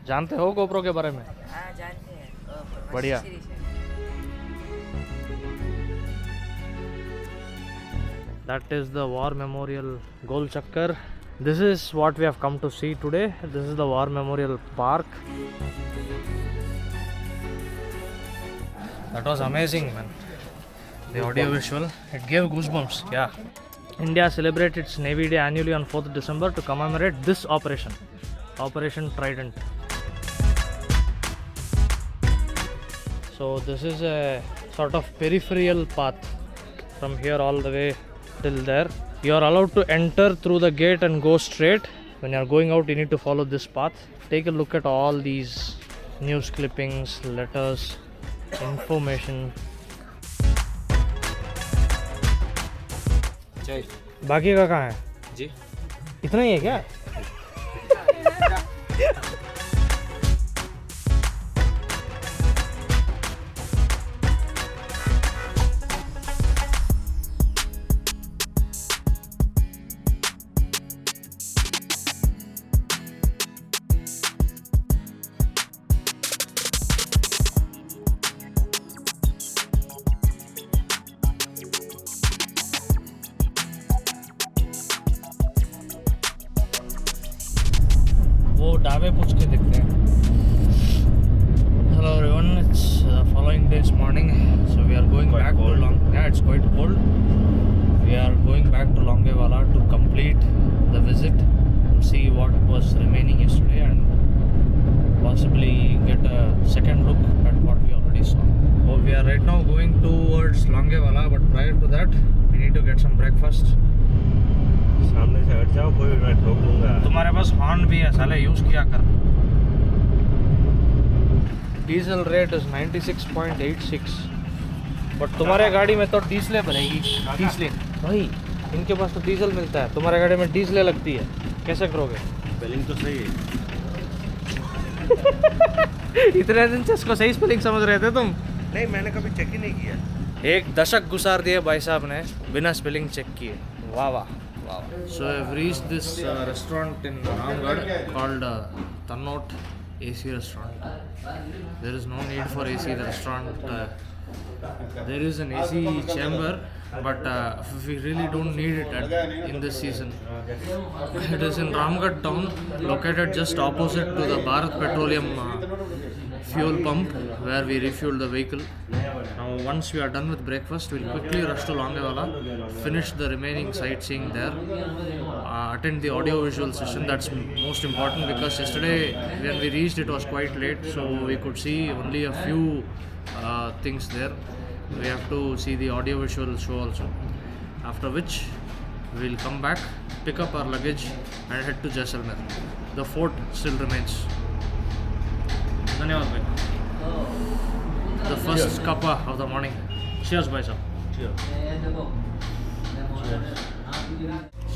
जानते हो GoPro के बारे में? हाँ जानते हैं। बढ़िया। That is the War Memorial Gol Chakkar. This is what we have come to see today. This is the War Memorial Park. That was amazing, man. The audio visual, it gave goosebumps. Yeah. India celebrates its Navy Day annually on 4th December to commemorate this operation, Operation Trident. So this is a sort of peripheral path from here all the way till there. You are allowed to enter through the gate and go straight. When you are going out, you need to follow this path. Take a look at all these news clippings, letters, information. बाकी का कहाँ है जी? इतना ही है क्या? वो ढाबे पूछ के देखते हैं. Hello everyone, it's following day's morning, so we are going back to yeah, it's quite cold. We are going back to Longewala to complete the visit, to see what was remaining yesterday and possibly get a second look at what we already saw. So we are right now going towards Longewala, but prior to that we need to get some breakfast. सामने से हट जाओ, कोई मैं ठोक दूंगा. तुम्हारे पास horn भी है साले, यूज किया कर. डीजल रेट इज 96.86, बट तुम्हारे गाड़ी में तो डीजल भरेगी. डीजल भाई, इनके पास तो डीजल मिलता है, तुम्हारे गाड़ी में डीजल लगती है. कैसे करोगे? स्पेलिंग तो सही है. इतने दिन से इसको सही स्पेलिंग समझ रहे थे तुम? नहीं, मैंने कभी चेक ही नहीं किया. एक दशक गुजार दिए भाई साहब ने बिना स्पेलिंग चेक किए. वाह वाह. So I've reached this restaurant in Ramgarh called Tannot AC restaurant. There is no need for AC. The restaurant there is an AC chamber, but we really don't need it in this season. It is in Ramgarh town, located just opposite to the Bharat Petroleum fuel pump where we refuel the vehicle. Now once we are done with breakfast, we'll quickly rush to Longewala, finish the remaining sightseeing there, attend the audio visual session. That's most important because yesterday when we reached it was quite late, so we could see only a few things there. We have to see the audio visual show also, after which we'll come back, pick up our luggage and head to Jaisalmer. The fort still remains. धन्यवाद भाई. The first cuppa of the morning. Cheers भाई साहब.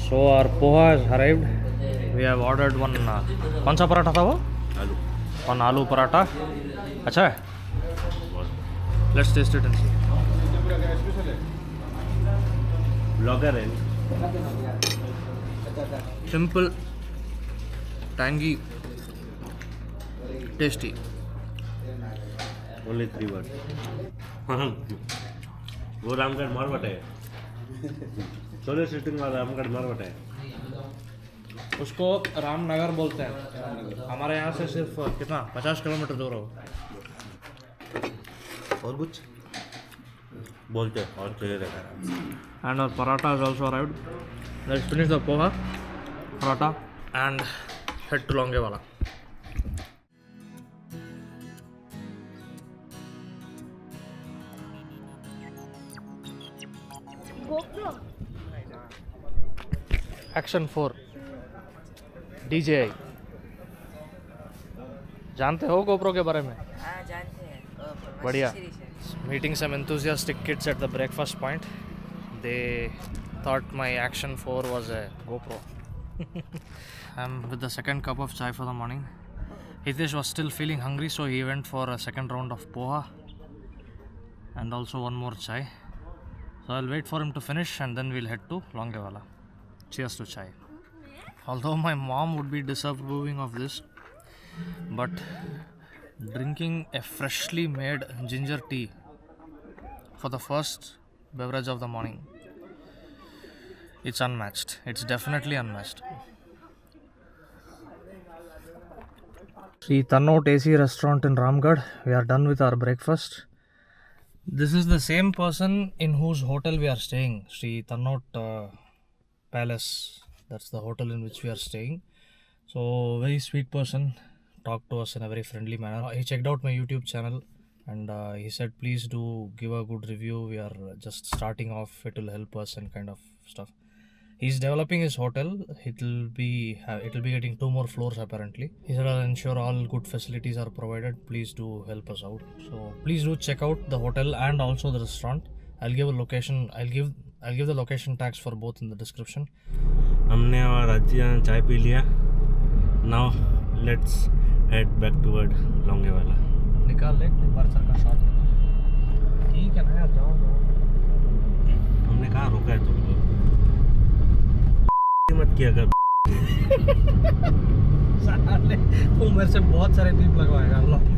So our poha has arrived. We have ordered one. कौन सा पराठा था वो? आलू. One आलू पराठा. अच्छा है. Let's taste it and see. Blogger है. Simple, tangy, tasty. Only 3 word. वो रामगढ़ मारवाड़ है. सोलर सिटिंग वाला रामगढ़ मारवाड़ है. उसको रामनगर बोलते हैं. हमारे यहाँ से सिर्फ कितना 50 किलोमीटर दूर हो. और कुछ बोलते हैं और चले रहता. And our paratha has also arrived. Let's finish the poha, paratha and head to Longewala. Action 4 DJI. जानते हो GoPro के बारे में? हाँ जानते हैं. बढ़िया. Meeting some enthusiastic kids at the breakfast point. They thought my Action 4 was a GoPro. I'm with the second cup of chai for the morning. Hitesh was still feeling hungry, so he went for a second round of poha and also one more chai. So I'll wait for him to finish and then we'll head to Longewala. Cheers to chai. Although my mom would be disapproving of this, but drinking a freshly made ginger tea for the first beverage of the morning, it's unmatched. It's definitely unmatched. Sri Tannot AC restaurant in Ramgarh. We are done with our breakfast. This is the same person in whose hotel we are staying, Sri Tannot Palace. That's the hotel in which we are staying. So, very sweet person, talked to us in a very friendly manner. He checked out my YouTube channel and he said, please do give a good review. We are just starting off, it will help us and kind of stuff. He's developing his hotel. It'll be getting 2 more floors apparently. He said, I'll ensure all good facilities are provided. Please do help us out. So please do check out the hotel and also the restaurant. I'll give a location. I'll give the location tags for both in the description. हमने और अज्जियाँ चाय P लिया. Now let's head back toward Longewala. निकाल ले departure का shot. ठीक है ना यार, जाओ. हमने कहाँ रोका है तुमको? मत किया कर. साले वो मेरे से बहुत सारे बीप लगवाएगा व्लॉग में.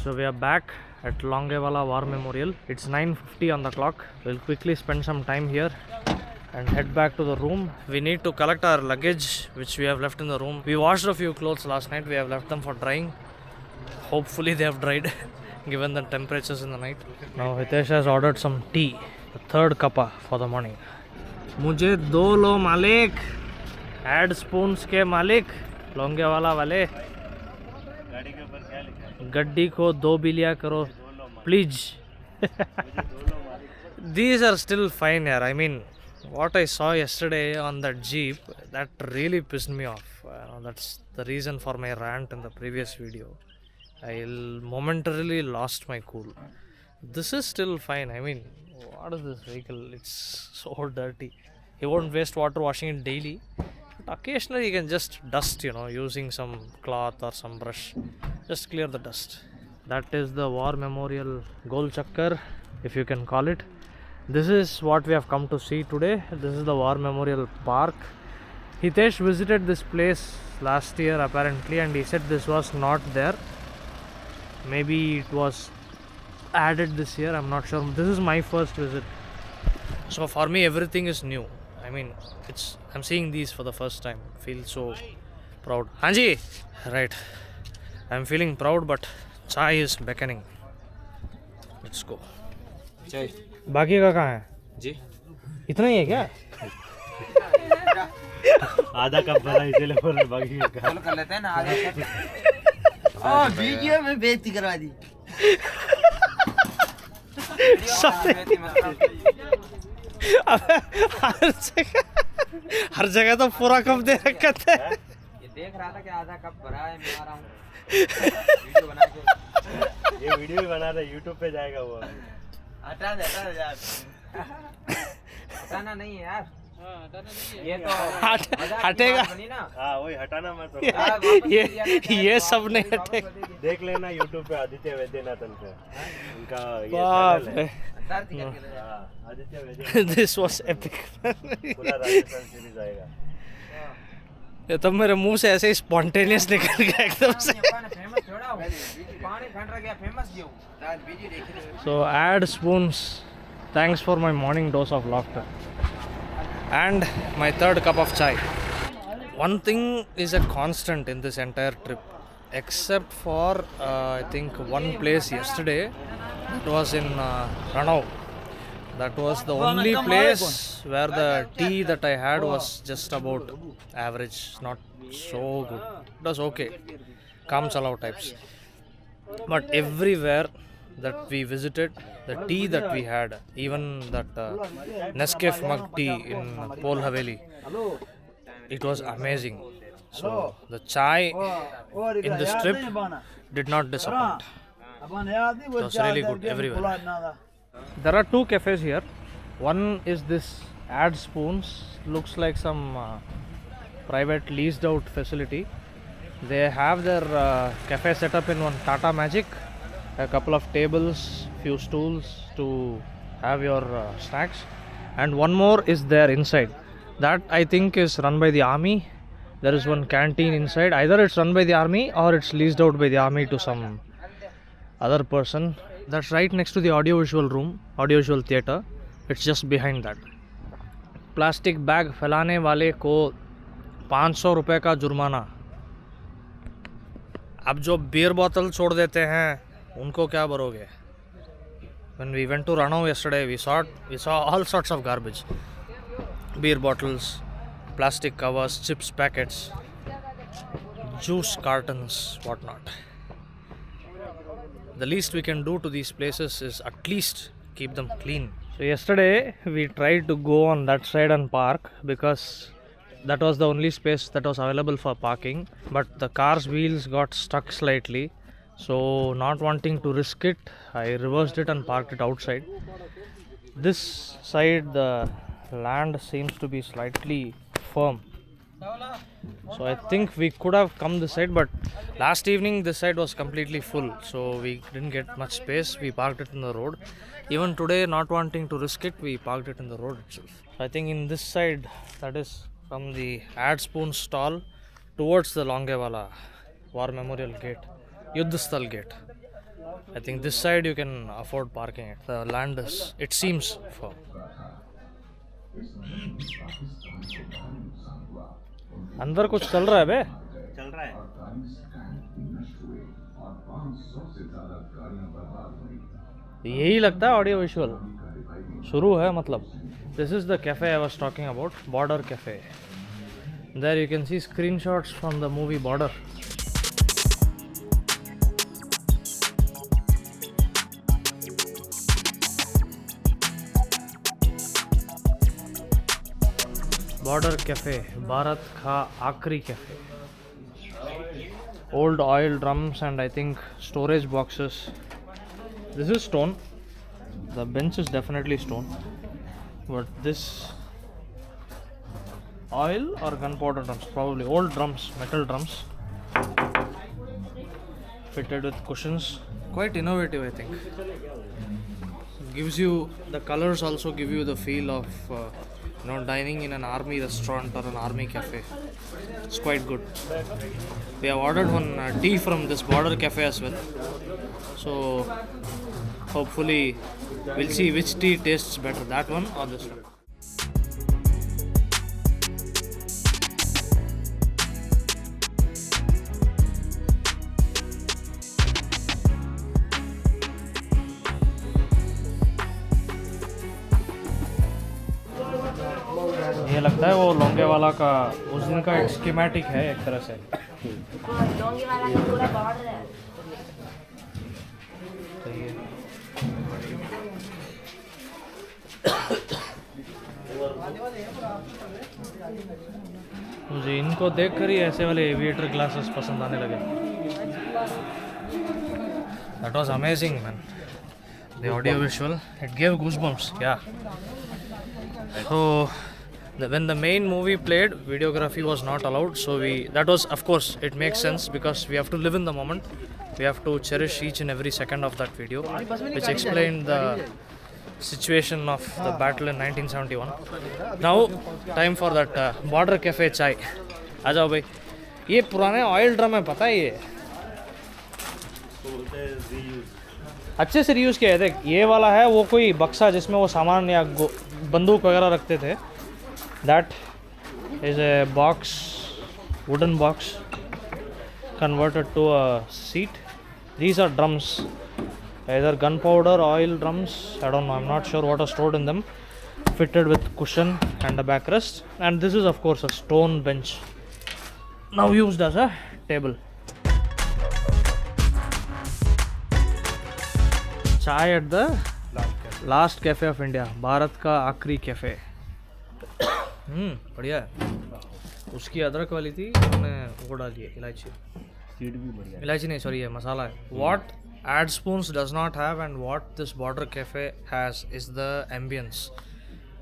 So we are back at Longewala War Memorial. It's 9:50 on the clock. We'll quickly spend some time here and head back to the room. We need to collect our luggage which we have left in the room. We washed a few clothes last night. We have left them for drying. Hopefully they have dried given the temperatures in the night. Now Hitesh has ordered some tea. The third cuppa for the morning. मुझे 2 लो मालिक. Add spoons के मालिक. Longewala वाले. गड्डी को 2 बिलिया करो please. These are still fine here. I mean, what I saw yesterday on that Jeep, that really pissed me off. That's the reason for my rant in the previous video. I momentarily lost my cool. This is still fine. I mean, what is this vehicle? It's so dirty. He won't waste water washing it daily. But occasionally you can just dust, using some cloth or some brush. Just clear the dust. That is the War Memorial Gol Chakkar, if you can call it. This is what we have come to see today. This is the War Memorial Park. Hitesh visited this place last year apparently and he said this was not there. Maybe it was added this year, I'm not sure. This is my first visit. So for me everything is new. I mean, I'm seeing these for the first time. Feel so proud. Hanji! Right. I'm feeling proud, but chai is beckoning. Let's go. चाय बाकी का कहाँ है? जी इतना ही है क्या? आधा cup भरा इसीलिए बोल रहे बाकी का. चलो कर लेते हैं ना आधा कप. वीडियो में बेइज्जती करवा दी. हर जगह तो पूरा कप दे रखा था. ये देख रहा था कि आधा कप भरा है, मैं आ रहा हूँ वीडियो बना के. ये वीडियो भी बना रहा है, यूट्यूब पे जाएगा वो. हटा दे यार. हटाना नहीं है यार. ये तो हटेगा. हाँ वही हटाना मत. ये सब नहीं हटेगा. देख लेना यूट्यूब पे आदित्य वैद्यनाथन पे उनका बाप ये रे. Aditya Vaidyanathan. This was epic. पूरा राजस्थान सीरीज आएगा. ये तो मेरे मुंह से ऐसे ही स्पॉन्टेनियस निकल गया एकदम से. So add spoons. Thanks for my morning dose of laughter. And my third cup of chai. One thing is a constant in this entire trip, except for I think one place yesterday. It was in Ranau. That was the only place where the tea that I had was just about average, not so good. It was okay, Kam Chalao types. But everywhere that we visited, the tea that we had, even that Nescafe mug tea in Pol Haveli, it was amazing. So the chai in this trip did not disappoint. It was really good everywhere. There are 2 cafes here. One is this Add Spoons. Looks like some private leased out facility. They have their cafe set up in one Tata Magic, a couple of tables, few stools to have your snacks, and one more is there inside. That I think is run by the army. There is one canteen inside. Either it's run by the army or it's leased out by the army to some other person. That's right next to the audiovisual room, audiovisual theater. It's just behind that. Plastic bag फैलाने वाले को 500 रुपये का जुर्माना. अब जो beer bottle छोड़ देते हैं उनको क्या भरोगे? When we went to Ranao yesterday, we saw all sorts of garbage. Beer bottles, plastic covers, chips packets, juice cartons, whatnot. The least we can do to these places is at least keep them clean. So yesterday we tried to go on that side and park because that was the only space that was available for parking, but the car's wheels got stuck slightly. So not wanting to risk it, I reversed it and parked it outside. This side the land seems to be slightly firm, so I think we could have come this side, but last evening this side was completely full, so we didn't get much space. We parked it in the road. Even today, not wanting to risk it, we parked it in the road itself. So I think in this side, that is from the Ad Spoon stall towards the Longewala War Memorial Gate, Yuddhasthal Gate. I think this side you can afford parking it. The land is, it seems, firm. अंदर कुछ चल रहा है बे? चल रहा है. यही लगता है ऑडियो विजुअल शुरू है मतलब. This is the cafe I was talking about, Border Cafe. There you can see screenshots from the movie Border. Border Cafe, Bharat ka आखरी cafe. Old oil drums and I think storage boxes. This is stone. The bench is definitely stone. But this oil or gunpowder drums, probably old drums, metal drums, fitted with cushions. Quite innovative, I think. Gives you, the colors also give you the feel of dining in an army restaurant or an army cafe. It's quite good. We have ordered one tea from this Border Cafe as well. So hopefully we'll see which tea tastes better, that one or this one. ये लगता है वो लोंगेवाला का उस दिन का एक schematic है एक तरह से. डोंगी वाला का पूरा बॉर्डर है. मुझे इनको देखकर ही ऐसे वाले एविएटर ग्लासेस पसंद आने लगे. That was amazing, man. The audio visual, it gave goosebumps. Yeah. So when the main movie played, videography was not allowed. So that was, of course, it makes sense because we have to live in the moment. We have to cherish each and every second of that video, which explained the situation of the battle in 1971. Now, time for that Border Cafe chai. आ जाओ भाई. ये पुराने oil drum है, पता है ये अच्छे से रीयूज़ किया है. देख ये वाला है वो कोई बक्सा जिसमें वो सामान या बंदूक वगैरह रखते थे. That is a box, wooden box converted to a seat. These are drums, either gunpowder, oil drums, I don't know, I'm not sure what is stored in them, fitted with cushion and a backrest. And this is of course a stone bench, now used as a table. Chai at the last cafe of India, Bharat ka आखरी cafe. बढ़िया है. उसकी अदरक वाली थी, हमने वो डाली है इलायची. सीड भी बढ़िया. इलायची नहीं, सॉरी, ये मसाला है. What Ad Spoons does not have and what this Border Cafe has is the ambience,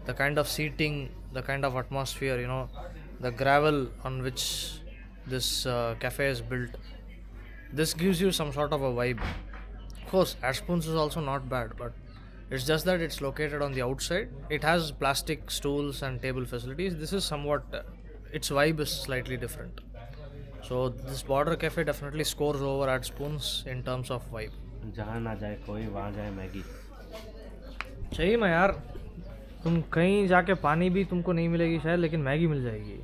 the kind of seating, the kind of atmosphere, the gravel on which this cafe is built. This gives you some sort of a vibe. Of course, At Spoons is also not bad, but it's just that it's located on the outside. It has plastic stools and table facilities. This is somewhat, its vibe is slightly different. So this Border Cafe definitely scores over At Spoons in terms of vibe. जहाँ ना जाए कोई वहाँ जाए Maggi. सही में यार, तुम कहीं जाके पानी भी तुमको नहीं मिलेगी शायद, लेकिन मैगी मिल जाएगी.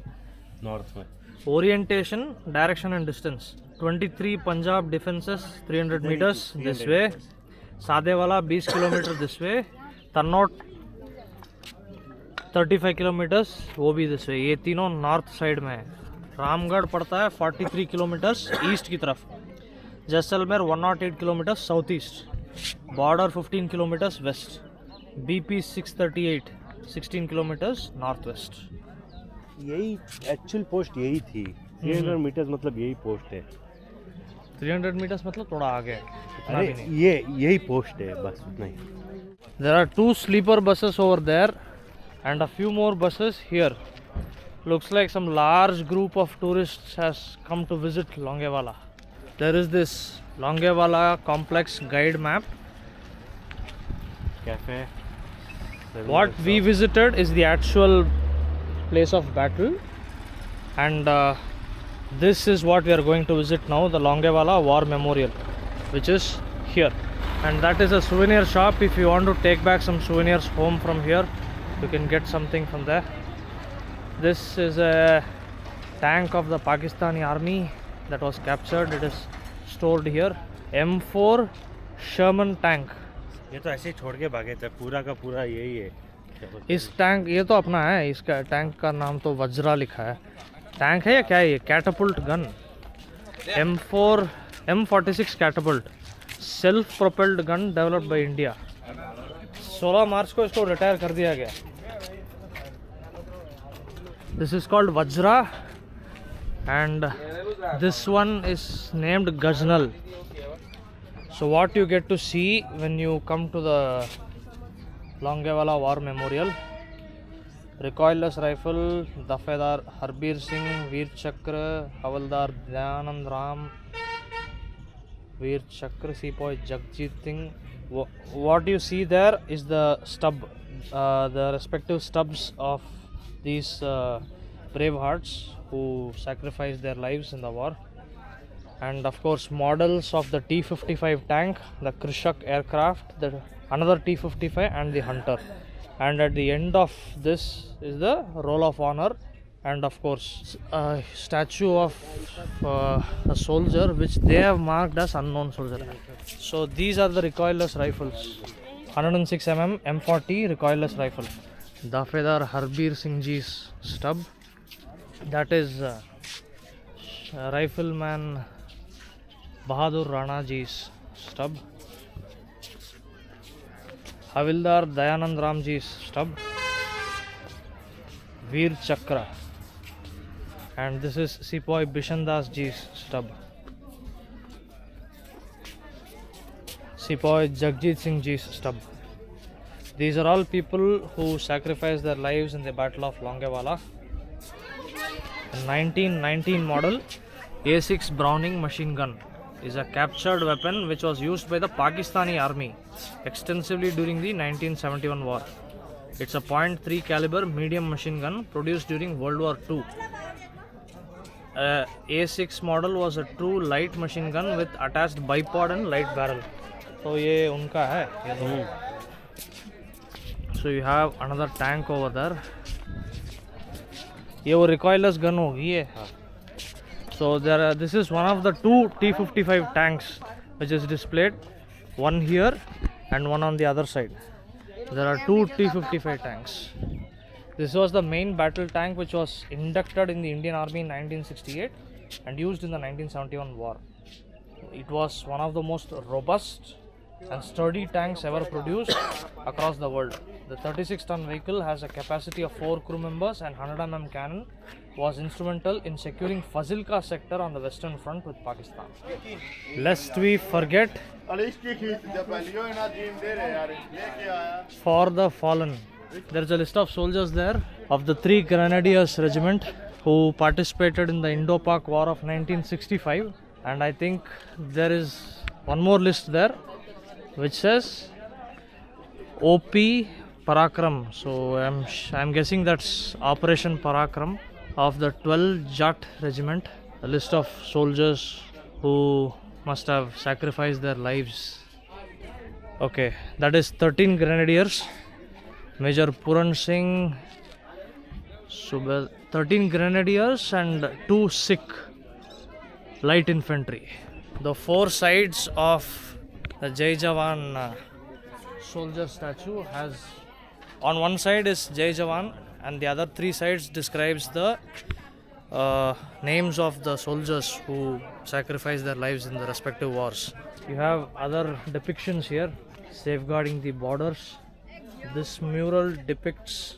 नॉर्थ में. Orientation, direction and distance. 23 Punjab defenses, 300 meters this way. Sadewala 20 kilometer this way. Tannot 35 kilometers वो भी this way. ये तीनों नॉर्थ साइड में है. रामगढ़ पड़ता है 43 किलोमीटर्स ईस्ट की तरफ. Jaisalmer 108 kilometres south east. Border 15 kilometres west. BP 638 16 kilometres north west. यही एक्चुअल पोस्ट यही थी. 300 मीटर्स मतलब यही पोस्ट है. 300 मीटर्स मतलब थोड़ा आगे है, इतना भी नहीं. ये यही पोस्ट है, बस उतना ही. There are 2 sleeper buses over there and a few more buses here. Looks like some large group of tourists has come to visit Longewala. There is this Longewala complex guide map. Cafe. What we visited is the actual place of battle, and this is what we are going to visit now, the Longewala War Memorial, which is here. And that is a souvenir shop. If you want to take back some souvenirs home from here, you can get something from there. This is a tank of the Pakistani army that was captured. It is stored here. M4 Sherman tank. ये तो ऐसे ही छोड़ के भागे थे. पूरा का पूरा यही है. इस टैंक, ये तो अपना है. इसका टैंक का नाम तो वज्रा लिखा है. टैंक है या क्या है ये? Catapult gun. M46 catapult, self propelled gun developed by India. 16 मार्च को इसको रिटायर कर दिया गया. This is called Vajra and this one is named गजनल. So what you get to see when you come to the Longewala War Memorial: recoilless rifle, Dafedar Harbir Singh, Veer Chakra, Havaldar Dayanand Ram, Veer Chakra, Sepoy Jagjit Singh. What you see there is the stub, the respective stubs of these brave hearts who sacrificed their lives in the war. And of course models of the T-55 tank, the Krishak aircraft, another T-55 and the Hunter. And at the end of this is the Roll of Honor, and of course a statue of a soldier which they have marked as unknown soldier. So these are the recoilless rifles. 106 mm M40 recoilless rifle. Dafedar Harbir Singh Ji's stub. That is rifleman Bahadur Rana Ji's stub. Havildar Dayanand Ram Ji's stub. Veer Chakra. And this is Sepoy Bishandas Ji's stub. Sepoy Jagjit Singh Ji's stub. These are all people who sacrificed their lives in the Battle of Longewala. A 1919 model A6 Browning machine gun is a captured weapon which was used by the Pakistani army extensively during the 1971 war. It's a .3 caliber medium machine gun produced during World War II. A6 model was a true light machine gun with attached bipod and light barrel. So ये उनका है ये दो. So you have another tank over there. ये वो recoilless gun होगी ये. So this is one of the 2 T-55 tanks which is displayed, one here and one on the other side. There are 2 T-55 tanks. This was the main battle tank which was inducted in the Indian Army in 1968 and used in the 1971 war. It was one of the most robust and sturdy tanks ever produced across the world. The 36-ton vehicle has a capacity of 4 crew members and 100 mm cannon. Was instrumental in securing Fazilka sector on the western front with Pakistan. Lest we forget, for the fallen. There is a list of soldiers there of the 3 Grenadiers Regiment who participated in the Indo-Pak War of 1965, and I think there is one more list there which says OP Parakram. So I'm guessing that's Operation Parakram of the 12 Jat Regiment, a list of soldiers who must have sacrificed their lives. Okay, that is 13 Grenadiers, Major Puran Singh, 13 Grenadiers and 2 Sikh Light Infantry. The 4 sides of the Jai Jawan soldier statue has, on one side is Jai Jawan and the other 3 sides describes the names of the soldiers who sacrificed their lives in the respective wars. You have other depictions here, safeguarding the borders. This mural depicts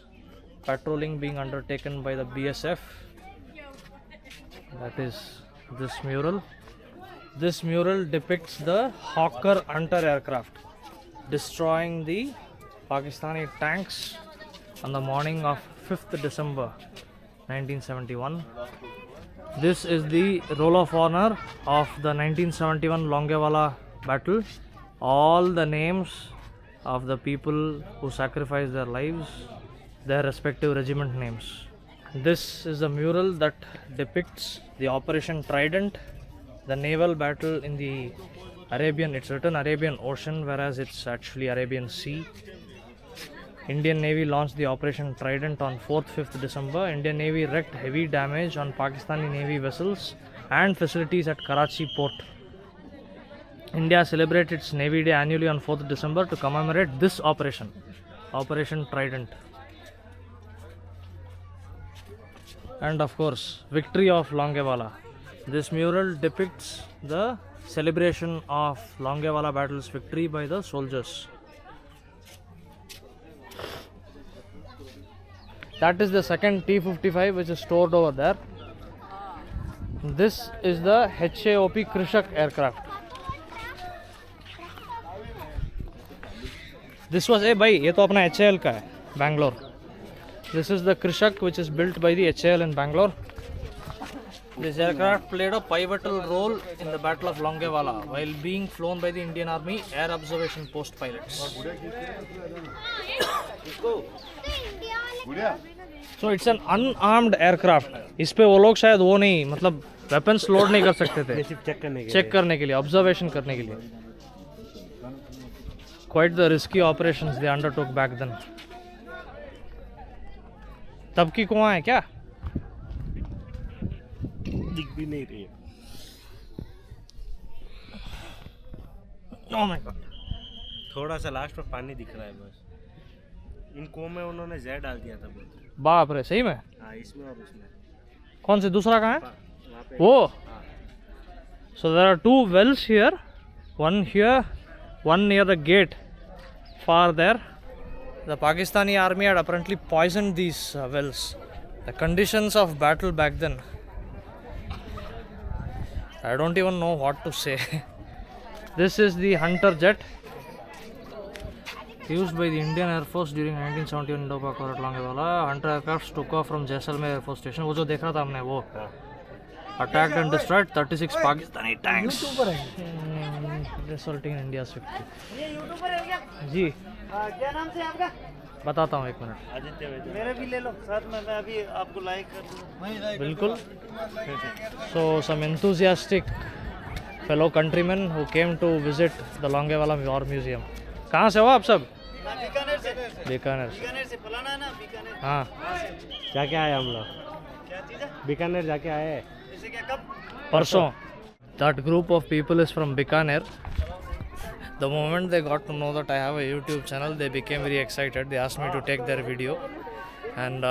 patrolling being undertaken by the BSF. That is this mural. This mural depicts the Hawker Hunter aircraft destroying the Pakistani tanks on the morning of 5th December 1971. This is the roll of honor of the 1971 Longewala battle. All the names of the people who sacrificed their lives, their respective regiment names. This is a mural that depicts the Operation Trident, the naval battle in the Arabian, it's written Arabian Ocean, whereas it's actually Arabian Sea. Indian Navy launched the Operation Trident on 4th-5th December. Indian Navy wreaked heavy damage on Pakistani Navy vessels and facilities at Karachi port. India celebrates its Navy Day annually on 4th December to commemorate this operation, Operation Trident. And of course, victory of Longewala. This mural depicts the celebration of Longewala battle's victory by the soldiers. That is the second T-55 which is stored over there. This is the HAOP Krishak aircraft. This was bhai, ye to apna HAL ka hai, Bangalore. This is the Krishak which is built by the HAL in Bangalore. This aircraft played a pivotal role in the Battle of Longewala while being flown by the Indian Army Air Observation Post pilots. So it's an unarmed aircraft. इस पे वो लोग शायद वो नहीं, मतलब weapons load नहीं कर सकते थे. चेक करने के लिए, observation करने के लिए. Quite the risky operations they undertook back then. तब की कुआं है क्या? दिख भी नहीं रही है. Oh my God. थोड़ा सा लास्ट में पानी दिख रहा है बस. इन कुओं में उन्होंने जहर डाल दिया था बहुत. बाप रे, सही में? हाँ, इसमें और उसमें. कौन से दूसरा कहाँ है? वो. So there are 2 wells here, one here, one near the gate, far there. The Pakistani army had apparently poisoned these wells. The conditions of battle back then, I don't even know what to say. This is the Hunter jet used by the Indian Air Force during 1971 Indo-Pak War at Longewala. Hunter aircraft took off from Jaisalmer Air Force Station. वो जो देखा था हमने वो attacked and destroyed 36 Pakistani tanks, resulting in India's victory. जी क्या नाम से आपका? बताता हूँ, एक मिनट. आदित्य मेरा भी ले लो साथ में, मैं अभी आपको लाइक कर दूँ. बिल्कुल. So some enthusiastic fellow countrymen who came to visit the Longewala War Museum. कहाँ से हो आप सब? बीकानेर से. बीकानेर. बीकानेर से फलाना है ना, बीकानेर. हाँ. जाके आए हम लोग. क्या चीज़ है? बीकानेर जाके आए. जैसे क्या कब? परसों. That group of people is from Bikaner. The moment they got to know that I have a YouTube channel, they became very excited. They asked me to take their video, and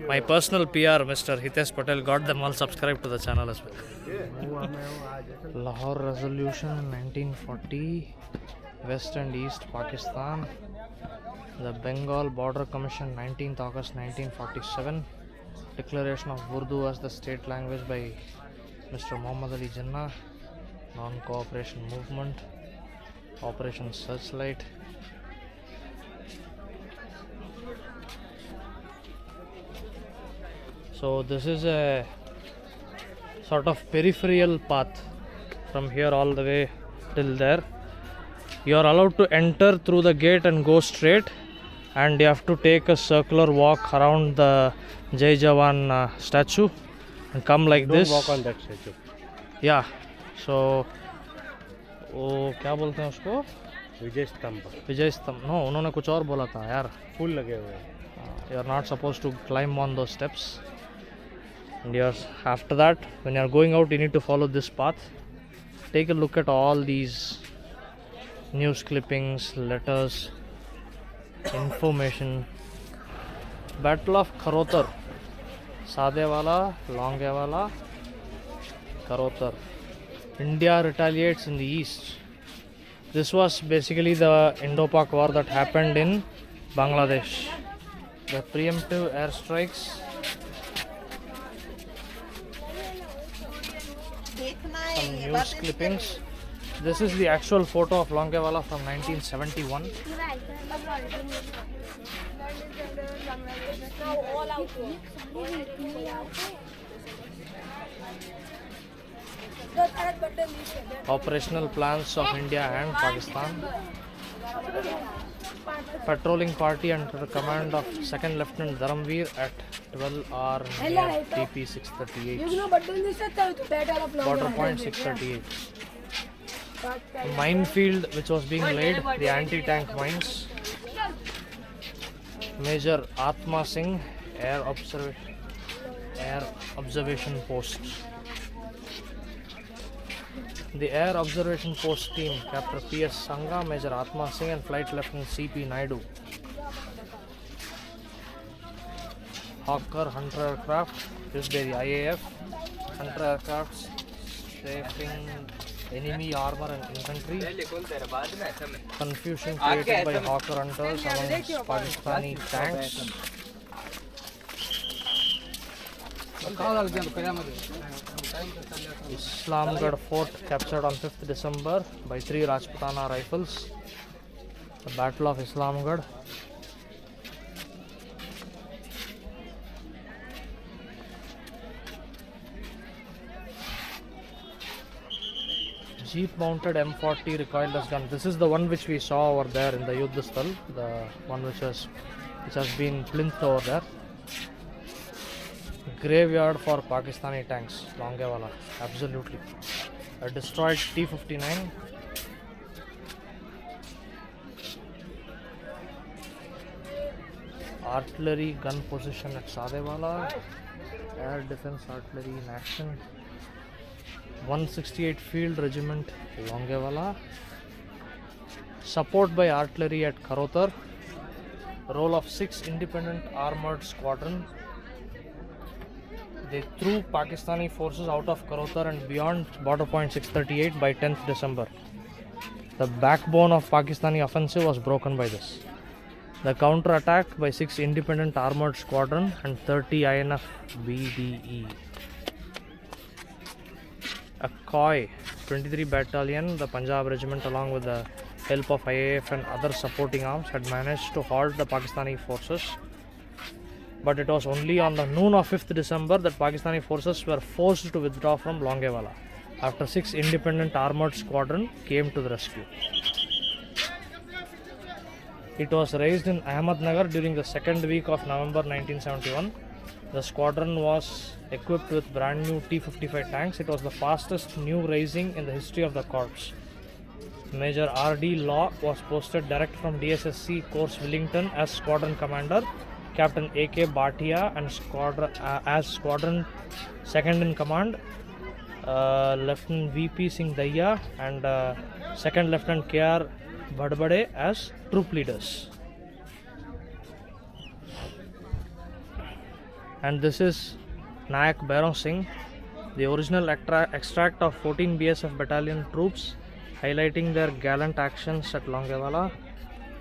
my personal PR, Mr. Hitesh Patel, got them all subscribed to the channel as well. Lahore Resolution 1940, West and East Pakistan. The Bengal Border Commission 19th August 1947. Declaration of Urdu as the state language by Mr. Muhammad Ali Jinnah. Non-cooperation movement. Operation Searchlight. So this is a sort of peripheral path from here all the way till there. You are allowed to enter through the gate and go straight, and you have to take a circular walk around the Jai Jawan statue and come like Don't this. walk on that statue. Yeah. So वो क्या बोलते हैं उसको? विजय स्तंभ विजय स्तंभ. No, उन्होंने कुछ और बोला था यार. फूल लगे हुए हैं. You are not supposed to climb on those steps. And after that, when you are going out, you need to follow this path. Take a look at all these news clippings, letters, information. Battle of Kharotar. Sadewala, Longewala, Kharotar. India retaliates in the east. This was basically the Indo-Pak war that happened in Bangladesh. The preemptive airstrikes. Some news clippings. This is the actual photo of Longewala from 1971. Operational plans of India and Pakistan. Patrolling party under the command of 2nd Lieutenant Dharamveer at 12 hour near TP 638. Border point 638. A minefield which was being laid, the anti-tank mines. Major Atma Singh, air observation post. The air observation post team, Captain P.S. Sangha, Major Atma Singh and Flight Lieutenant C.P. Naidu. Hawker Hunter aircraft used by the IAF. Hunter aircraft strafing enemy armor and infantry. Confusion created by Hawker Hunters amongst Pakistani tanks. Islamgarh Fort captured on 5th December by 3 Rajputana rifles. The Battle of Islamgarh. Jeep mounted M40 recoilless gun. This is the one which we saw over there in the Yuddha Sthal, the one which has been plinth over there. Graveyard for Pakistani tanks, Longewala, absolutely. A destroyed T-59. Artillery gun position at Sadewala. Air defense artillery in action. 168 Field Regiment, Longewala. Support by artillery at Kharotar. Role of 6 independent armored squadron. They threw Pakistani forces out of Kharotar and beyond border point 638 by 10th December. The backbone of Pakistani offensive was broken by this. The counter-attack by 6 independent armored squadron and 30 INF BDE. A COI 23 Battalion, the Punjab Regiment, along with the help of IAF and other supporting arms, had managed to halt the Pakistani forces. But it was only on the noon of 5th December that Pakistani forces were forced to withdraw from Longewala after 6 independent armored squadron came to the rescue. It was raised in Ahmednagar during the second week of November 1971. The squadron was equipped with brand new T-55 tanks. It was the fastest new raising in the history of the corps. Major R.D. Law was posted direct from DSSC Course Wellington as squadron commander. Captain A.K. Bhatia and as squadron second in command. Lieutenant V.P. Singh Daya and second Lieutenant K.R. Bhadbade as troop leaders. And this is Nayak Bairon Singh, the original extract of 14 BSF battalion troops highlighting their gallant actions at Longewala.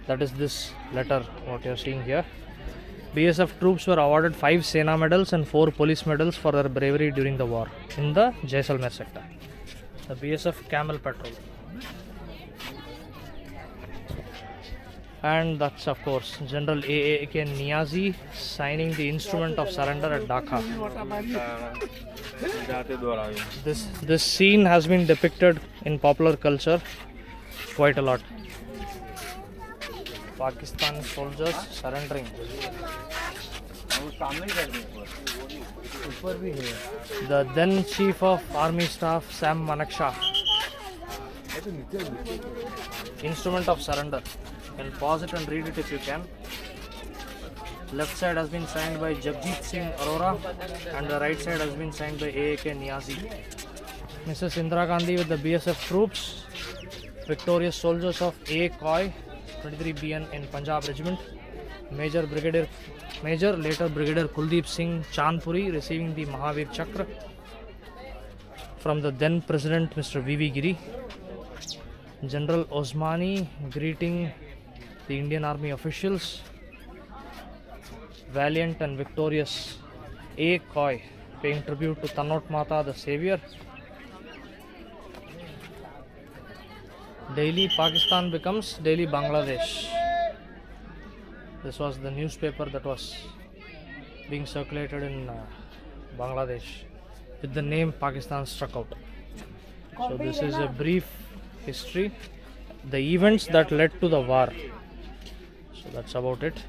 That is this letter, what you are seeing here. BSF troops were awarded 5 Sena medals and 4 police medals for their bravery during the war in the Jaisalmer sector. The BSF Camel Patrol. And that's of course General A.A.K. Niazi signing the instrument of surrender at Dhaka. This scene has been depicted in popular culture quite a lot. Pakistan soldiers surrendering. The then Chief of Army Staff Sam Manakshaw. Instrument of surrender. You can pause it and read it if you can. Left side has been signed by Jagjit Singh Arora and the right side has been signed by A.A.K. Niazi. Mrs. Indira Gandhi with the BSF troops. Victorious soldiers of A. Coy, 23BN in Punjab Regiment. Major later Brigadier Kuldeep Singh Chandpuri receiving the Mahavir Chakra from the then President Mr. V.V. Giri. General Osmani greeting the Indian Army officials. Valiant and victorious A. Coy paying tribute to Tannot Mata, the savior. Daily Pakistan becomes Daily Bangladesh. This was the newspaper that was being circulated in Bangladesh with the name Pakistan struck out. So this is a brief history, the events that led to the war. So that's about it.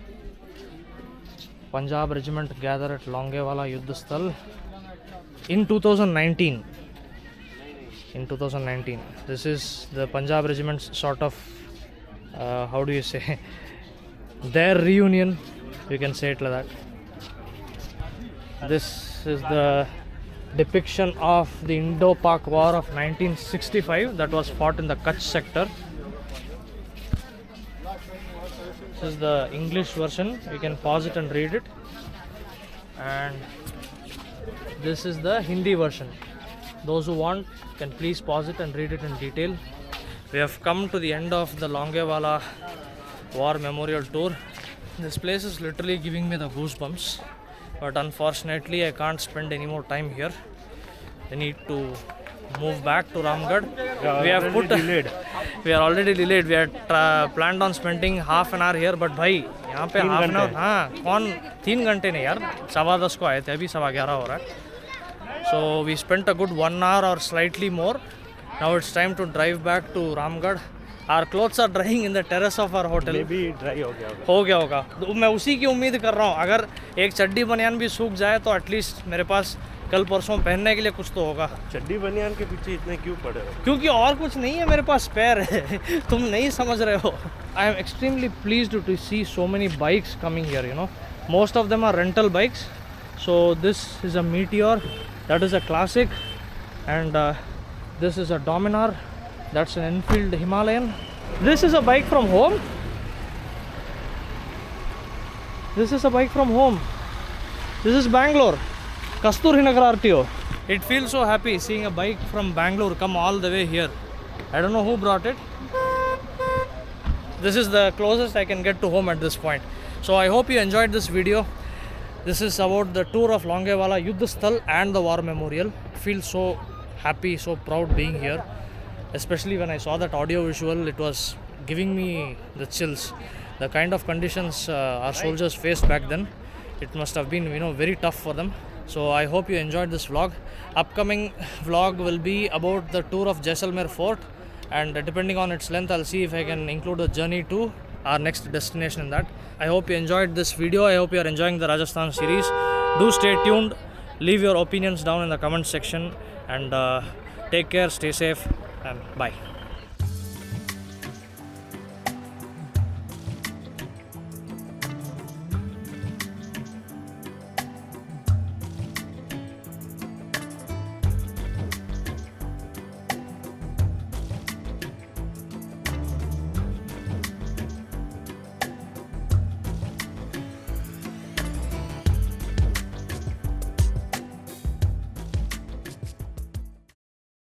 Punjab Regiment gathered at Longewala Yuddha Sthal in 2019. This is the Punjab Regiment's sort of, how do you say, their reunion, you can say it like that. This is the depiction of the Indo-Pak War of 1965 that was fought in the Kutch sector. This is the English version, you can pause it and read it. And this is the Hindi version. Those who want can please pause it and read it in detail. We have come to the end of the Longewala War Memorial Tour. This place is literally giving me the goosebumps, but unfortunately I can't spend any more time here. I need to move back to Ramgarh. We are already delayed. We had planned on spending half an hour here, but भाई यहाँ पे half an hour, हाँ कौन 3 घंटे नहीं यार, 10:15 को आए थे, अभी 11:15 हो रहा है. So we spent a good 1 hour or slightly more. Now it's time to drive back to Ramgarh. Our clothes are drying in the terrace of our hotel. Maybe dry हो गया होगा. तो मैं उसी की उम्मीद कर रहा हूँ. अगर एक चड्डी बनियान भी सूख जाए तो एटलीस्ट मेरे पास कल परसों पहनने के लिए कुछ तो होगा. चड्डी बनियान के पीछे इतने क्यों पड़े हो? क्योंकि और कुछ नहीं है मेरे पास स्पेयर है. तुम नहीं समझ रहे हो. I am extremely pleased to see so many bikes coming here, you know. Most of them are rental bikes. So this is a Meteor, that is a classic, and this is a Dominar, that's an Enfield Himalayan. This is a bike from home. This is Bangalore, Kasturi Nagar RTO. It feels so happy seeing a bike from Bangalore come all the way here. I don't know who brought it. This is the closest I can get to home at this point. So I hope you enjoyed this video. This is about the tour of Longewala Yuddha Sthal and the War Memorial. I feel so happy, so proud being here. Especially when I saw that audio visual, it was giving me the chills. The kind of conditions our soldiers faced back then, it must have been, you know, very tough for them. So I hope you enjoyed this vlog. Upcoming vlog will be about the tour of Jaisalmer Fort, and depending on its length, I'll see if I can include a journey to our next destination in that. I hope you enjoyed this video. I hope you are enjoying the Rajasthan series. Do stay tuned. Leave your opinions down in the comment section, and take care, stay safe, and bye.